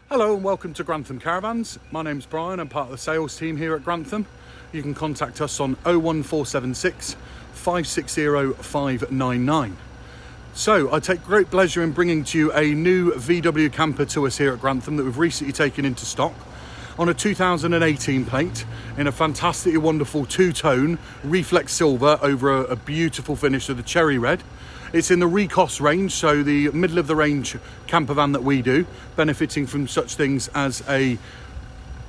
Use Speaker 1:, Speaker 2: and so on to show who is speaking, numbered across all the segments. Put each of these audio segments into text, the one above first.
Speaker 1: Hello and welcome to Grantham Caravans. My name's Brian, I'm part of the sales team here at Grantham. You can contact us on 01476 560 599. So I take great pleasure in bringing to you a new VW camper to us here at Grantham that we've recently taken into stock on a 2018 plate in a fantastically wonderful two-tone reflex silver over a beautiful finish of the cherry red. It's in the Recos range, so the middle of the range camper van that we do, benefiting from such things as a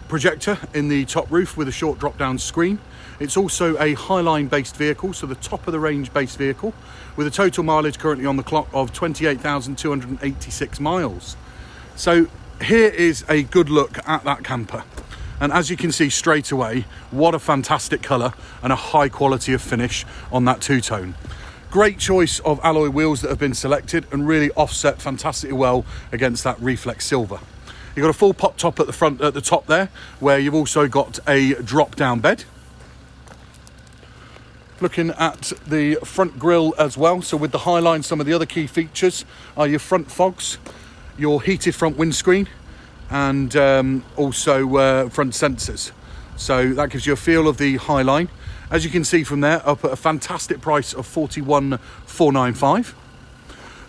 Speaker 1: projector in the top roof with a short drop down screen. It's also a Highline based vehicle, so the top of the range based vehicle, with a total mileage currently on the clock of 28,286 miles. So here is a good look at that camper, and as you can see straight away, what a fantastic colour and a high quality of finish on that two-tone. Great choice of alloy wheels that have been selected and really offset fantastically well against that reflex silver. You've got a full pop top at the front, at the top there, where you've also got a drop down bed. Looking at the front grille as well, so with the Highline, some of the other key features are your front fogs, your heated front windscreen, and also front sensors. So that gives you a feel of the Highline. As you can see from there, up at a fantastic price of $41,495.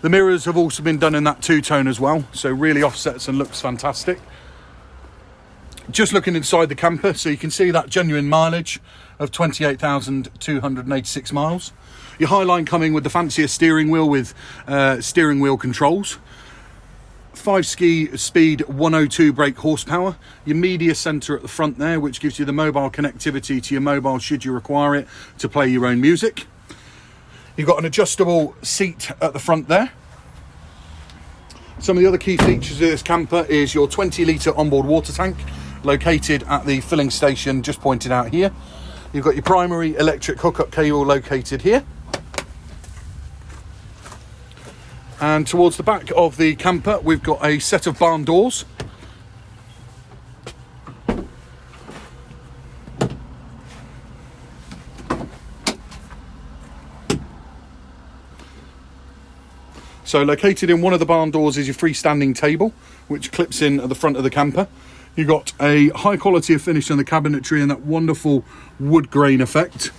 Speaker 1: The mirrors have also been done in that two-tone as well, so really offsets and looks fantastic. Just looking inside the camper, so you can see that genuine mileage of 28,286 miles. Your Highline coming with the fancier steering wheel with steering wheel controls. 5-speed 102 brake horsepower, your media center at the front there, which gives you the mobile connectivity to your mobile should you require it to play your own music. You've got an adjustable seat at the front there. Some of the other key features of this camper is your 20-litre onboard water tank located at the filling station just pointed out here. You've got your primary electric hookup cable located here. And towards the back of the camper, we've got a set of barn doors. So located in one of the barn doors is your freestanding table, which clips in at the front of the camper. You've got a high quality of finish on the cabinetry and that wonderful wood grain effect.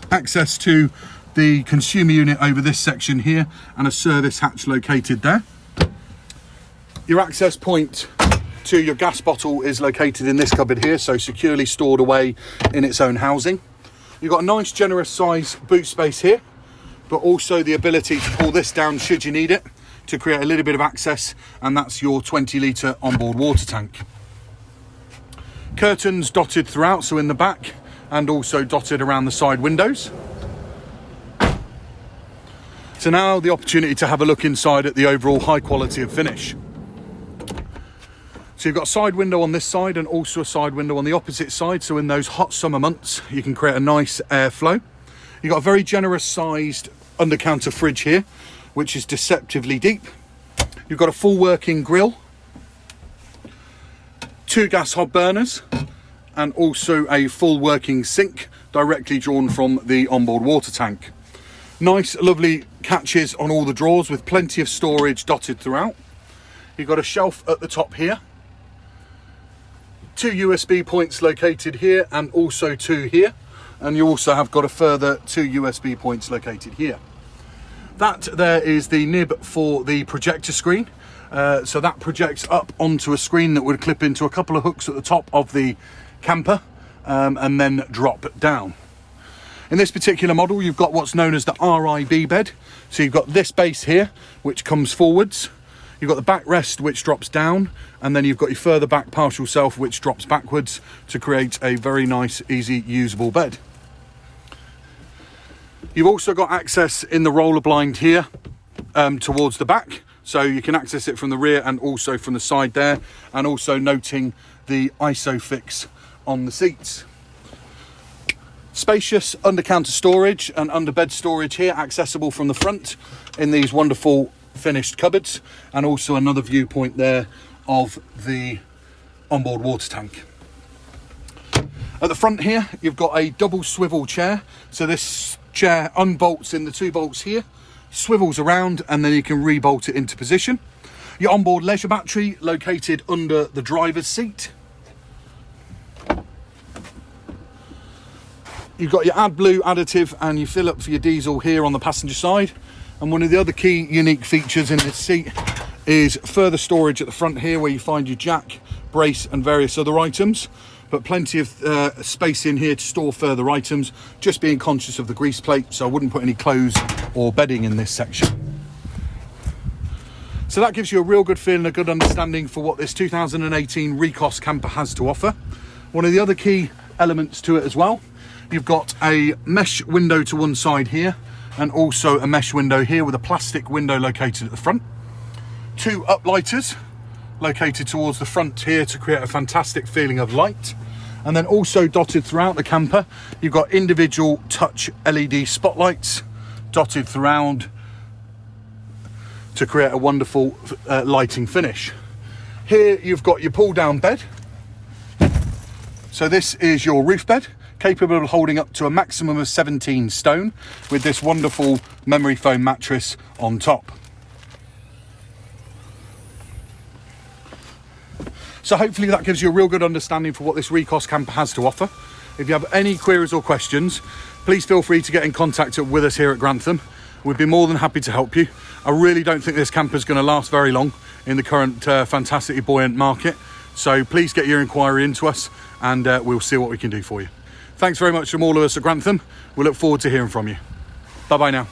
Speaker 1: Access to the consumer unit over this section here and a service hatch located there. Your access point to your gas bottle is located in this cupboard here, so securely stored away in its own housing. You've got a nice generous size boot space here, but also the ability to pull this down should you need it to create a little bit of access, and that's your 20-litre onboard water tank. Curtains dotted throughout, so in the back and also dotted around the side windows. So now the opportunity to have a look inside at the overall high quality of finish. So you've got a side window on this side and also a side window on the opposite side. So in those hot summer months, you can create a nice airflow. You've got a very generous sized under-counter fridge here, which is deceptively deep. You've got a full working grill, 2 gas hob burners, and also a full working sink directly drawn from the onboard water tank. Nice, lovely catches on all the drawers with plenty of storage dotted throughout. You've got a shelf at the top here. 2 USB points located here and also 2 here. And you also have got a further 2 USB points located here. That there is the nib for the projector screen. So that projects up onto a screen that would clip into a couple of hooks at the top of the camper and then drop down. In this particular model, you've got what's known as the RIB bed. So you've got this base here, which comes forwards. You've got the backrest, which drops down. And then you've got your further back partial self, which drops backwards to create a very nice, easy, usable bed. You've also got access in the roller blind here towards the back. So you can access it from the rear and also from the side there. And also noting the ISOFIX on the seats. Spacious under-counter storage and under-bed storage here, accessible from the front in these wonderful finished cupboards, and also another viewpoint there of the onboard water tank. At the front here, you've got a double swivel chair. So this chair unbolts in the 2 bolts here, swivels around, and then you can rebolt it into position. Your onboard leisure battery located under the driver's seat. You've got your AdBlue additive and you fill up for your diesel here on the passenger side. And one of the other key unique features in this seat is further storage at the front here, where you find your jack, brace and various other items, but plenty of space in here to store further items, just being conscious of the grease plate, so I wouldn't put any clothes or bedding in this section. So that gives you a real good feeling, a good understanding for what this 2018 Recos camper has to offer. One of the other key elements to it as well, you've got a mesh window to one side here, and also a mesh window here with a plastic window located at the front. 2 uplighters located towards the front here to create a fantastic feeling of light. And then also dotted throughout the camper, you've got individual touch LED spotlights dotted throughout to create a wonderful lighting finish. Here you've got your pull down bed. So this is your roof bed, capable of holding up to a maximum of 17 stone with this wonderful memory foam mattress on top. So hopefully that gives you a real good understanding for what this Recos camper has to offer. If you have any queries or questions, please feel free to get in contact with us here at Grantham. We'd be more than happy to help you. I really don't think this camper is going to last very long in the current fantastically buoyant market. So please get your inquiry into us and we'll see what we can do for you. Thanks very much from all of us at Grantham. We look forward to hearing from you. Bye-bye now.